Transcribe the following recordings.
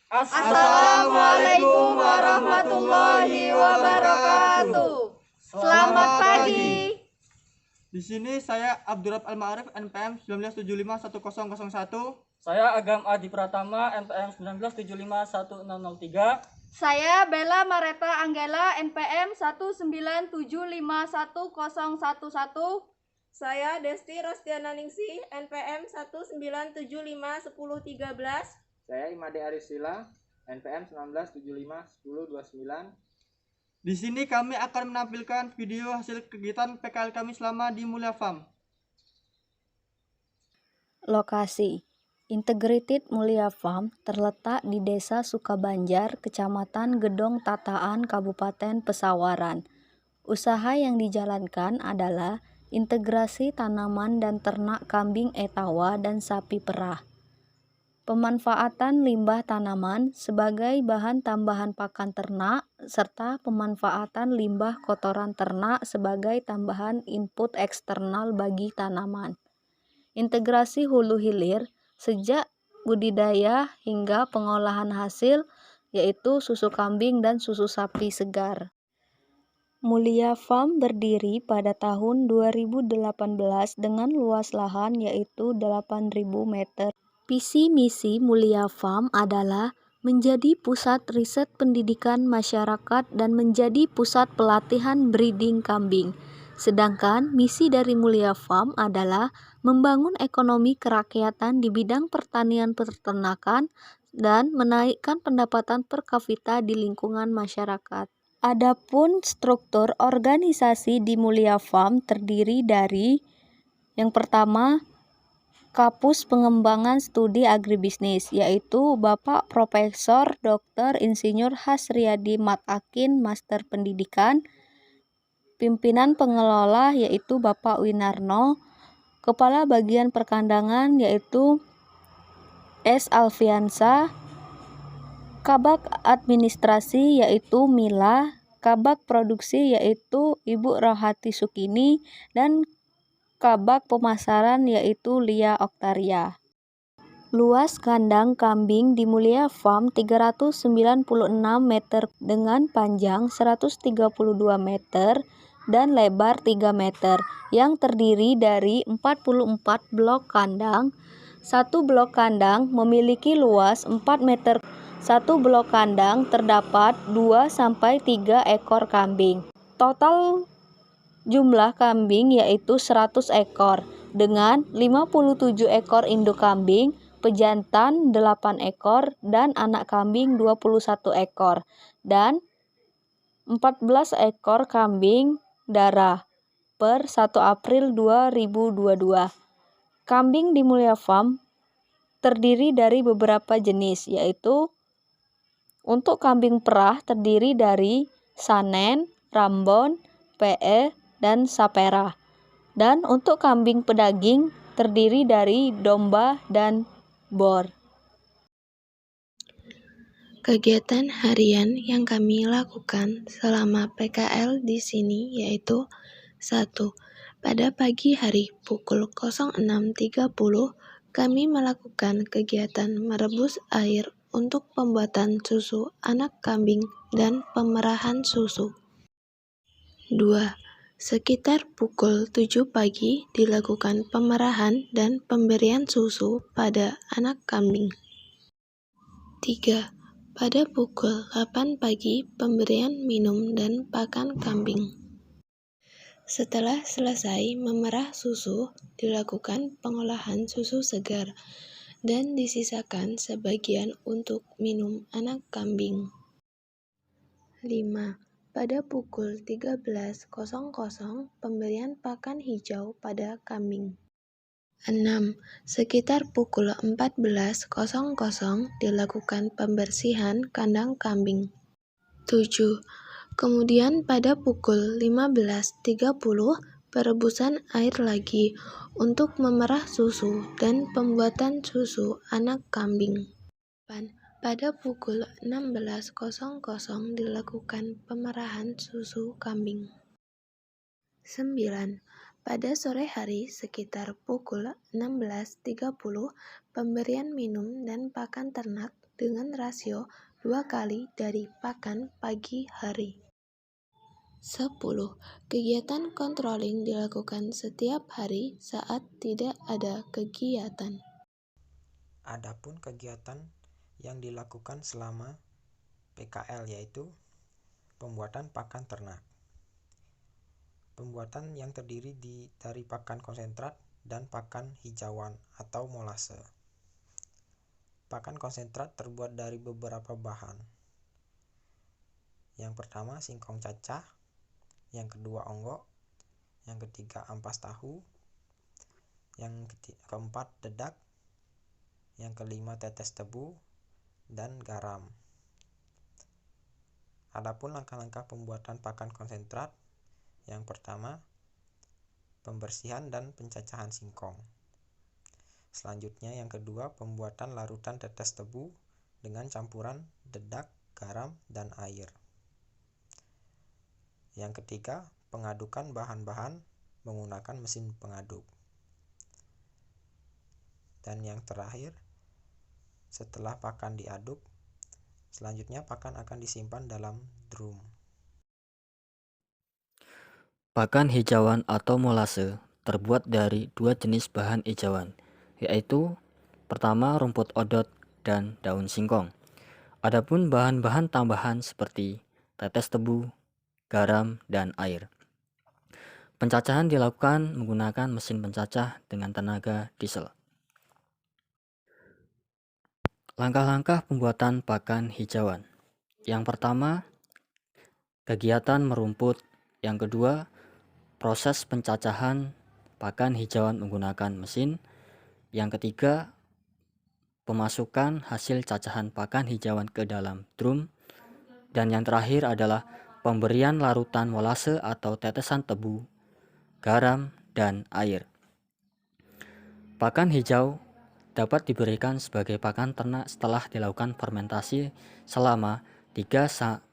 Assalamualaikum warahmatullahi wabarakatuh. Selamat pagi. Di sini saya Abdurrahman Al-Ma'arif NPM 19751001. Saya Agam Adi Pratama NPM 19751003. Saya Bella Mareta Anggela NPM 19751011. Saya Desti Rostiana Ningsih NPM 19751013. Saya Imade Arisila NPM 19751029. Di sini kami akan menampilkan video hasil kegiatan PKL kami selama di Mulia Farm. Lokasi Integrated Mulia Farm terletak di Desa Sukabanjar, Kecamatan Gedong Tataan, Kabupaten Pesawaran. Usaha yang dijalankan adalah integrasi tanaman dan ternak kambing etawa dan sapi perah. Pemanfaatan limbah tanaman sebagai bahan tambahan pakan ternak, serta pemanfaatan limbah kotoran ternak sebagai tambahan input eksternal bagi tanaman. Integrasi hulu hilir sejak budidaya hingga pengolahan hasil, yaitu susu kambing dan susu sapi segar. Mulia Farm berdiri pada tahun 2018 dengan luas lahan yaitu 8.000 meter. Visi misi Mulia Farm adalah menjadi pusat riset pendidikan masyarakat dan menjadi pusat pelatihan breeding kambing. Sedangkan misi dari Mulia Farm adalah membangun ekonomi kerakyatan di bidang pertanian peternakan dan menaikkan pendapatan per kapita di lingkungan masyarakat. Adapun struktur organisasi di Mulia Farm terdiri dari yang pertama, Kapus Pengembangan Studi Agribisnis, yaitu Bapak Profesor Dr. Insinyur Hasriyadi Matakin, Master Pendidikan. Pimpinan pengelola yaitu Bapak Winarno. Kepala Bagian Perkandangan yaitu S. Alfiansa. Kabak Administrasi yaitu Mila. Kabak Produksi yaitu Ibu Rohati Sukini, dan Kabak Pemasaran yaitu Lia Oktaria. Luas kandang kambing di Mulia Farm 396 meter dengan panjang 132 meter dan lebar 3 meter yang terdiri dari 44 blok kandang. Satu blok kandang memiliki luas 4 meter. Satu blok kandang terdapat 2-3 ekor kambing. Total jumlah kambing yaitu 100 ekor dengan 57 ekor induk kambing, pejantan 8 ekor dan anak kambing 21 ekor dan 14 ekor kambing darah per 1 April 2022. Kambing di Mulia Farm terdiri dari beberapa jenis, yaitu untuk kambing perah terdiri dari Sanen, Rambon, PE, dan Sapera. Dan untuk kambing pedaging terdiri dari domba dan bor. Kegiatan harian yang kami lakukan selama PKL di sini yaitu 1. Pada pagi hari pukul 06.30 kami melakukan kegiatan merebus air untuk pembuatan susu anak kambing dan pemerahan susu. 2. Sekitar pukul 7 pagi dilakukan pemerahan dan pemberian susu pada anak kambing. 3. Pada pukul 8 pagi pemberian minum dan pakan kambing. Setelah selesai memerah susu, dilakukan pengolahan susu segar dan disisakan sebagian untuk minum anak kambing. 5. Pada pukul 13.00 pemberian pakan hijau pada kambing. 6. Sekitar pukul 14.00 dilakukan pembersihan kandang kambing. 7. Kemudian pada pukul 15.30 perebusan air lagi untuk memerah susu dan pembuatan susu anak kambing. 8. Pada pukul 16.00 dilakukan pemerahan susu kambing. 9. Pada sore hari sekitar pukul 16.30 pemberian minum dan pakan ternak dengan rasio 2 kali dari pakan pagi hari. 10. Kegiatan controlling dilakukan setiap hari saat tidak ada kegiatan. Adapun kegiatan yang dilakukan selama PKL yaitu pembuatan pakan ternak. Pembuatan yang terdiri dari pakan konsentrat dan pakan hijauan atau molase. Pakan konsentrat terbuat dari beberapa bahan. Yang pertama singkong cacah, yang kedua onggok, yang ketiga ampas tahu, yang keempat dedak, yang kelima tetes tebu, dan garam. Adapun langkah-langkah pembuatan pakan konsentrat, yang pertama pembersihan dan pencacahan singkong. Selanjutnya yang kedua pembuatan larutan tetes tebu dengan campuran dedak, garam, dan air. Yang ketiga pengadukan bahan-bahan menggunakan mesin pengaduk. Dan yang terakhir setelah pakan diaduk, selanjutnya pakan akan disimpan dalam drum. Pakan hijauan atau molase terbuat dari dua jenis bahan hijauan, yaitu pertama rumput odot dan daun singkong. Adapun bahan-bahan tambahan seperti tetes tebu, garam, dan air. Pencacahan dilakukan menggunakan mesin pencacah dengan tenaga diesel. Langkah-langkah pembuatan pakan hijauan. Yang pertama, kegiatan merumput. Yang kedua, proses pencacahan pakan hijauan menggunakan mesin. Yang ketiga, pemasukan hasil cacahan pakan hijauan ke dalam drum. Dan yang terakhir adalah pemberian larutan molase atau tetesan tebu, garam, dan air. Pakan hijau dapat diberikan sebagai pakan ternak setelah dilakukan fermentasi selama 3-4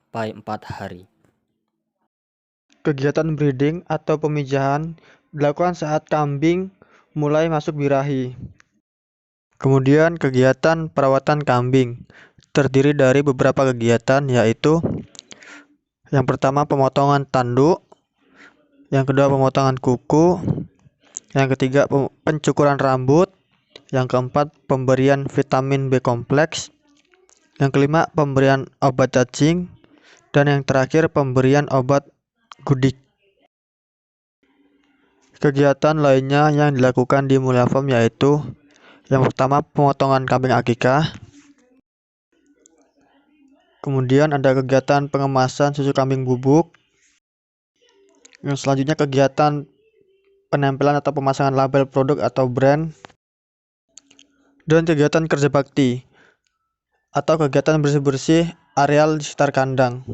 hari. Kegiatan breeding atau pemijahan dilakukan saat kambing mulai masuk birahi. Kemudian kegiatan perawatan kambing terdiri dari beberapa kegiatan, yaitu yang pertama pemotongan tanduk, yang kedua pemotongan kuku, yang ketiga pencukuran rambut, yang keempat pemberian vitamin B kompleks, yang kelima pemberian obat cacing, dan yang terakhir pemberian obat gudik. Kegiatan lainnya yang dilakukan di Mulia Farm yaitu yang pertama pemotongan kambing akikah, kemudian ada kegiatan pengemasan susu kambing bubuk, yang selanjutnya kegiatan penempelan atau pemasangan label produk atau brand, dan kegiatan kerja bakti atau kegiatan bersih-bersih areal di sekitar kandang.